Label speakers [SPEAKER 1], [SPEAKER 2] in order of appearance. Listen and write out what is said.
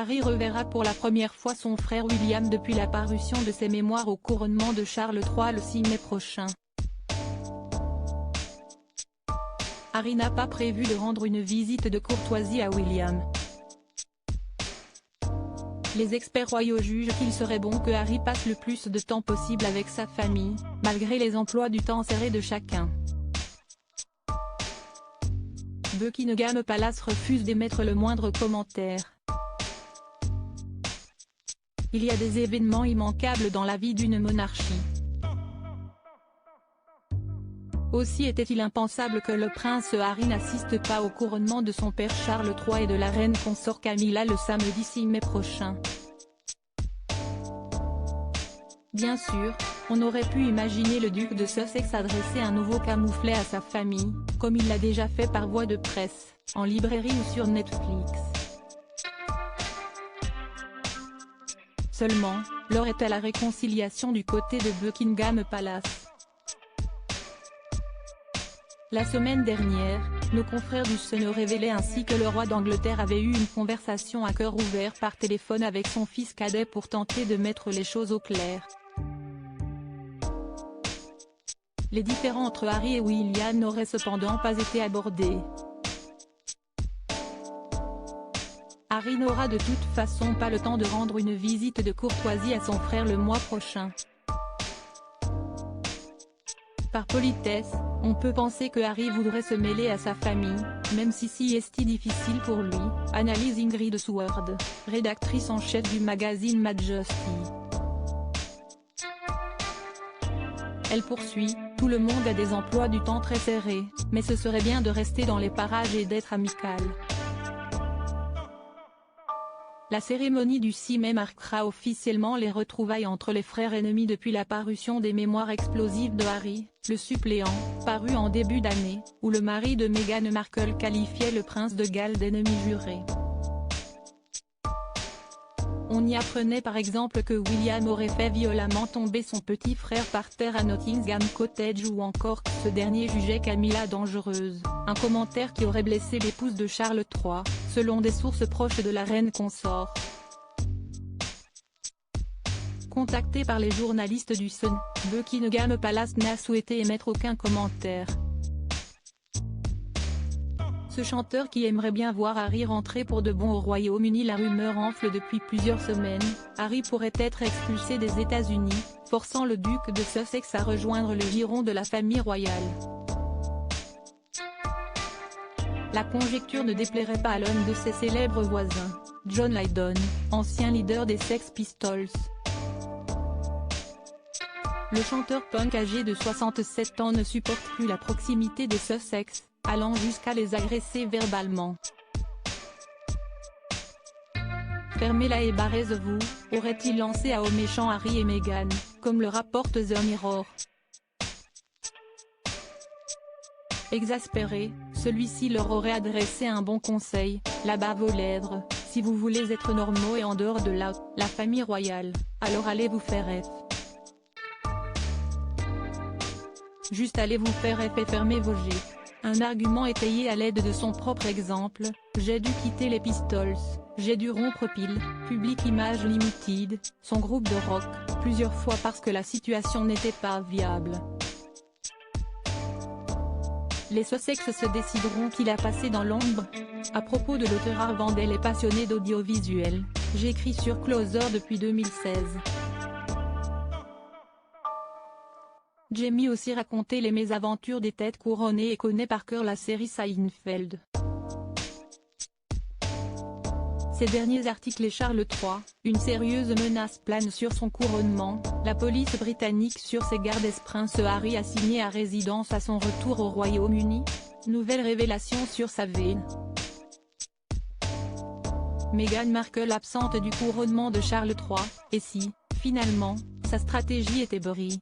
[SPEAKER 1] Harry reverra pour la première fois son frère William depuis la parution de ses mémoires au couronnement de Charles III le 6 mai prochain. Harry n'a pas prévu de rendre une visite de courtoisie à William. Les experts royaux jugent qu'il serait bon que Harry passe le plus de temps possible avec sa famille, malgré les emplois du temps serrés de chacun. Buckingham Palace refuse d'émettre le moindre commentaire. Il y a des événements immanquables dans la vie d'une monarchie. Aussi était-il impensable que le prince Harry n'assiste pas au couronnement de son père Charles III et de la reine consort Camilla le samedi 6 mai prochain. Bien sûr, on aurait pu imaginer le duc de Sussex adresser un nouveau camouflet à sa famille, comme il l'a déjà fait par voie de presse, en librairie ou sur Netflix. Seulement, l'heure est à la réconciliation du côté de Buckingham Palace. La semaine dernière, nos confrères du Sun révélaient ainsi que le roi d'Angleterre avait eu une conversation à cœur ouvert par téléphone avec son fils cadet pour tenter de mettre les choses au clair. Les différends entre Harry et William n'auraient cependant pas été abordés. Harry n'aura de toute façon pas le temps de rendre une visite de courtoisie à son frère le mois prochain. Par politesse, on peut penser que Harry voudrait se mêler à sa famille, même si c'est difficile pour lui, analyse Ingrid Seward, rédactrice en chef du magazine Majesty. Elle poursuit, tout le monde a des emplois du temps très serrés, mais ce serait bien de rester dans les parages et d'être amical. La cérémonie du 6 mai marquera officiellement les retrouvailles entre les frères ennemis depuis la parution des mémoires explosives de Harry, le suppléant, paru en début d'année, où le mari de Meghan Markle qualifiait le prince de Galles d'ennemi juré. On y apprenait par exemple que William aurait fait violemment tomber son petit frère par terre à Nottingham Cottage ou encore que ce dernier jugeait Camilla dangereuse, un commentaire qui aurait blessé l'épouse de Charles III, selon des sources proches de la reine consort. Contacté par les journalistes du Sun, Buckingham Palace n'a souhaité émettre aucun commentaire. Ce chanteur qui aimerait bien voir Harry rentrer pour de bon au Royaume-Uni. La rumeur enfle depuis plusieurs semaines, Harry pourrait être expulsé des États-Unis, forçant le duc de Sussex à rejoindre le giron de la famille royale. La conjecture ne déplairait pas à l'un de ses célèbres voisins, John Lydon, ancien leader des Sex Pistols. Le chanteur punk âgé de 67 ans ne supporte plus la proximité des Sussex, allant jusqu'à les agresser verbalement. Fermez-la et barrez-vous, aurait-il lancé à aux méchants Harry et Meghan, comme le rapporte The Mirror. Exaspéré, celui-ci leur aurait adressé un bon conseil, la bave aux lèvres: si vous voulez être normaux et en dehors de la famille royale, alors allez vous faire F. Juste allez vous faire F et fermez vos G. Un argument étayé à l'aide de son propre exemple: j'ai dû quitter les Pistols, j'ai dû rompre Peel, Public Image Limited, son groupe de rock, plusieurs fois parce que la situation n'était pas viable. Les Sussex se décideront qu'il a passé dans l'ombre. À propos de l'auteur Arvandel est passionné d'audiovisuel, j'écris sur Closer depuis 2016. Jamie aussi raconté les mésaventures des têtes couronnées et connaît par cœur la série Seinfeld. Ces derniers articles et Charles III, une sérieuse menace plane sur son couronnement, la police britannique sur ses gardes. Est-ce Prince Harry assigné à résidence à son retour au Royaume-Uni? Nouvelle révélation sur sa veine. Meghan Markle absente du couronnement de Charles III, et si, finalement, sa stratégie était brie?